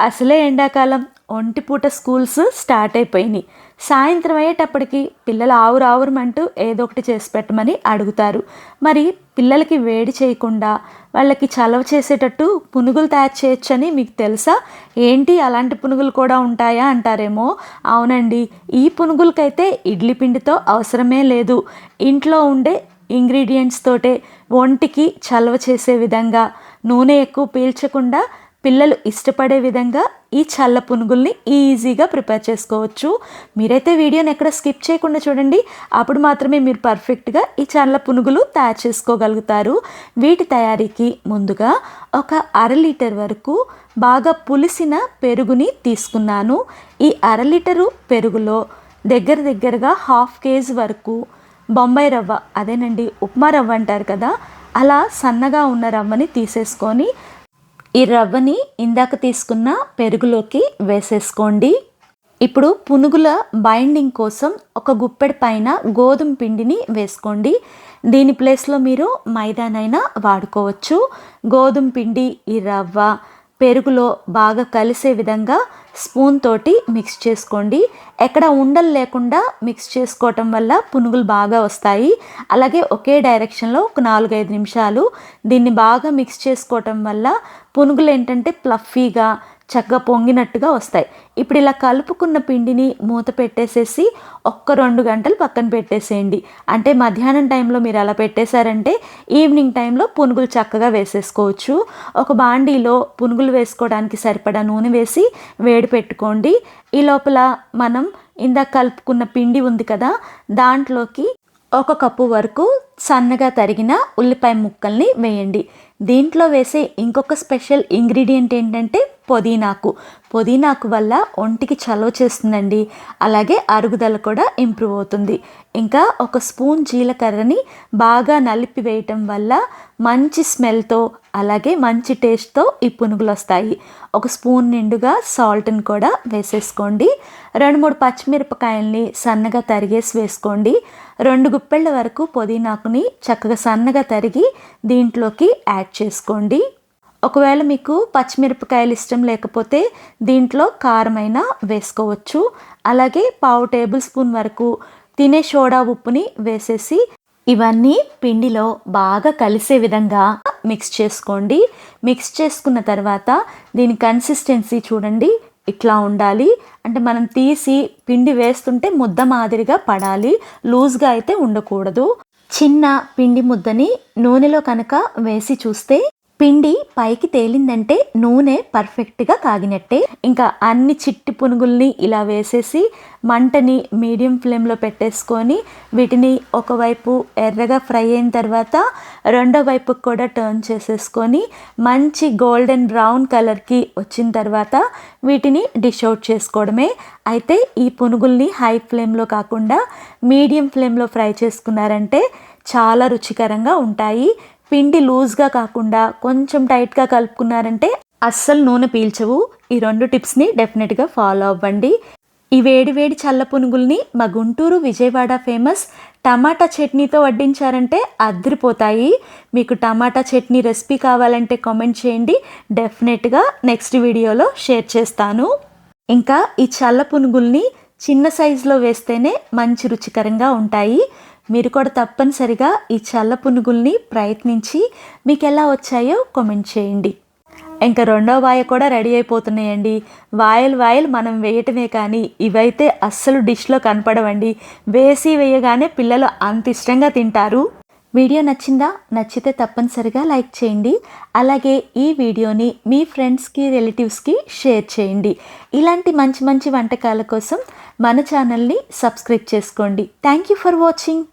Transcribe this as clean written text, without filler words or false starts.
అసలే ఎండాకాలం, ఒంటిపూట schools start అయిపోయినాయి. సాయంత్రం అయ్యేటప్పటికి పిల్లలు ఆవురావురమంటూ ఏదో ఒకటి చేసి పెట్టమని అడుగుతారు. మరి పిల్లలకి వేడి చేయకుండా వాళ్ళకి చలవ చేసేటట్టు పునుగులు తయారు చేయొచ్చని మీకు తెలుసా? ఏంటి అలాంటి పునుగులు కూడా ఉంటాయా అంటారేమో. అవునండి, ఈ పునుగులకైతే ఇడ్లీ పిండితో అవసరమే లేదు. ఇంట్లో ఉండే ఇంగ్రీడియంట్స్ తోటే ఒంటికి చలవ చేసే విధంగా, నూనె ఎక్కువ పీల్చకుండా పిల్లలు ఇష్టపడే విధంగా ఈ చల్ల పునుగుల్ని ఈజీగా ప్రిపేర్ చేసుకోవచ్చు. మీరైతే వీడియోని ఎక్కడ స్కిప్ చేయకుండా చూడండి. అప్పుడు మాత్రమే మీరు పర్ఫెక్ట్గా ఈ చల్ల పునుగులు తయారు చేసుకోగలుగుతారు. వీటి తయారీకి ముందుగా ఒక 1/2 లీటర్ వరకు బాగా పులిసిన పెరుగుని తీసుకున్నాను. ఈ 1/2 లీటరు పెరుగులో దగ్గరగా 1/2 కేజీ వరకు బొంబాయి రవ్వ, అదేనండి ఉప్మా రవ్వ అంటారు కదా, అలా సన్నగా ఉన్న రవ్వని తీసేసుకొని ఈ రవ్వని ఇందాక తీసుకున్న పెరుగులోకి వేసేసుకోండి. ఇప్పుడు పునుగుల బైండింగ్ కోసం ఒక గుప్పెడు పైన గోధుమ పిండిని వేసుకోండి. దీని ప్లేస్లో మీరు మైదానైనా వాడుకోవచ్చు. గోధుమ పిండి, ఈ రవ్వ పెరుగులో బాగా కలిసే విధంగా స్పూన్ తోటి మిక్స్ చేసుకోండి. ఎక్కడ ఉండలు లేకుండా మిక్స్ చేసుకోవటం వల్ల పునుగులు బాగా వస్తాయి. అలాగే ఒకే డైరెక్షన్లో ఒక 4-5 నిమిషాలు దీన్ని బాగా మిక్స్ చేసుకోవటం వల్ల పునుగులు ఏంటంటే ప్లఫీగా చక్కగా పొంగినట్టుగా వస్తాయి. ఇప్పుడు ఇలా కలుపుకున్న పిండిని మూత పెట్టేసేసి 1-2 గంటలు పక్కన పెట్టేసేయండి. అంటే మధ్యాహ్నం టైంలో మీరు అలా పెట్టేశారంటే ఈవినింగ్ టైంలో పునుగులు చక్కగా వేసేసుకోవచ్చు. ఒక బాండీలో పునుగులు వేసుకోవడానికి సరిపడా నూనె వేసి వేడి పెట్టుకోండి. ఈ లోపల మనం ఇందాక కలుపుకున్న పిండి ఉంది కదా, దాంట్లోకి 1 కప్పు వరకు సన్నగా తరిగిన ఉల్లిపాయ ముక్కల్ని వేయండి. దీంట్లో వేసే ఇంకొక స్పెషల్ ఇంగ్రీడియంట్ ఏంటంటే పుదీనాకు వల్ల ఒంటికి చలవ చేస్తుందండి. అలాగే అరుగుదల కూడా ఇంప్రూవ్ అవుతుంది. ఇంకా 1 స్పూన్ జీలకర్రని బాగా నలిపి వేయటం వల్ల మంచి స్మెల్తో అలాగే మంచి టేస్ట్తో ఈ పునుగులు వస్తాయి. 1 స్పూన్ నిండుగా సాల్ట్ని కూడా వేసేసుకోండి. 2-3 పచ్చిమిరపకాయల్ని సన్నగా తరిగేసి వేసుకోండి. 2 గుప్పెళ్ళ వరకు పుదీనాకుని చక్కగా సన్నగా తరిగి దీంట్లోకి యాడ్ చేసుకోండి. ఒకవేళ మీకు పచ్చిమిరపకాయలు ఇష్టం లేకపోతే దీంట్లో కారమైనా వేసుకోవచ్చు. అలాగే 1/2 టేబుల్ స్పూన్ వరకు తినే సోడా ఉప్పుని వేసేసి ఇవన్నీ పిండిలో బాగా కలిసే విధంగా మిక్స్ చేసుకోండి. మిక్స్ చేసుకున్న తర్వాత దీని కన్సిస్టెన్సీ చూడండి, ఇట్లా ఉండాలి. అంటే మనం తీసి పిండి వేస్తుంటే ముద్ద మాదిరిగా పడాలి, లూజ్గా అయితే ఉండకూడదు. చిన్న పిండి ముద్దని నూనెలో కనుక వేసి చూస్తే పిండి పైకి తేలిందంటే నూనె పర్ఫెక్ట్గా కాగినట్టే. ఇంకా అన్ని చిట్టి పునుగుల్ని ఇలా వేసేసి మంటని మీడియం ఫ్లేమ్లో పెట్టేసుకొని వీటిని ఒకవైపు ఎర్రగా ఫ్రై అయిన తర్వాత రెండో వైపుకి కూడా టర్న్ చేసేసుకొని మంచి గోల్డెన్ బ్రౌన్ కలర్కి వచ్చిన తర్వాత వీటిని డిష్ అవుట్ చేసుకోవడమే. అయితే ఈ పునుగుల్ని హై ఫ్లేమ్లో కాకుండా మీడియం ఫ్లేమ్లో ఫ్రై చేసుకున్నారంటే చాలా రుచికరంగా ఉంటాయి. పిండి లూజ్గా కాకుండా కొంచెం టైట్గా కలుపుకున్నారంటే అస్సలు నూనె పీల్చవు. ఈ 2 టిప్స్ని డెఫినెట్గా ఫాలో అవ్వండి. ఈ వేడి చల్ల పునుగుల్ని మా గుంటూరు, విజయవాడ ఫేమస్ టమాటా చట్నీతో వడ్డించారంటే అద్దరిపోతాయి. మీకు టమాటా చట్నీ రెసిపీ కావాలంటే కామెంట్ చేయండి, డెఫినెట్గా నెక్స్ట్ వీడియోలో షేర్ చేస్తాను. ఇంకా ఈ చల్ల పునుగుల్ని చిన్న సైజులో వేస్తేనే మంచి రుచికరంగా ఉంటాయి. మీరు కూడా తప్పనిసరిగా ఈ చల్ల పునుగుల్ని ప్రయత్నించి మీకు ఎలా వచ్చాయో కామెంట్ చేయండి. ఇంకా రెండో వాయ కూడా రెడీ అయిపోతున్నాయండి. వాయలు మనం వేయటమే కానీ ఇవైతే అస్సలు డిష్లో కనపడవండి. వేసి వేయగానే పిల్లలు అంత ఇష్టంగా తింటారు. వీడియో నచ్చిందా? నచ్చితే తప్పనిసరిగా లైక్ చేయండి. అలాగే ఈ వీడియోని మీ ఫ్రెండ్స్కి, రిలేటివ్స్కి షేర్ చేయండి. ఇలాంటి మంచి వంటకాల కోసం మన ఛానల్ని సబ్స్క్రైబ్ చేసుకోండి. Thank you for watching.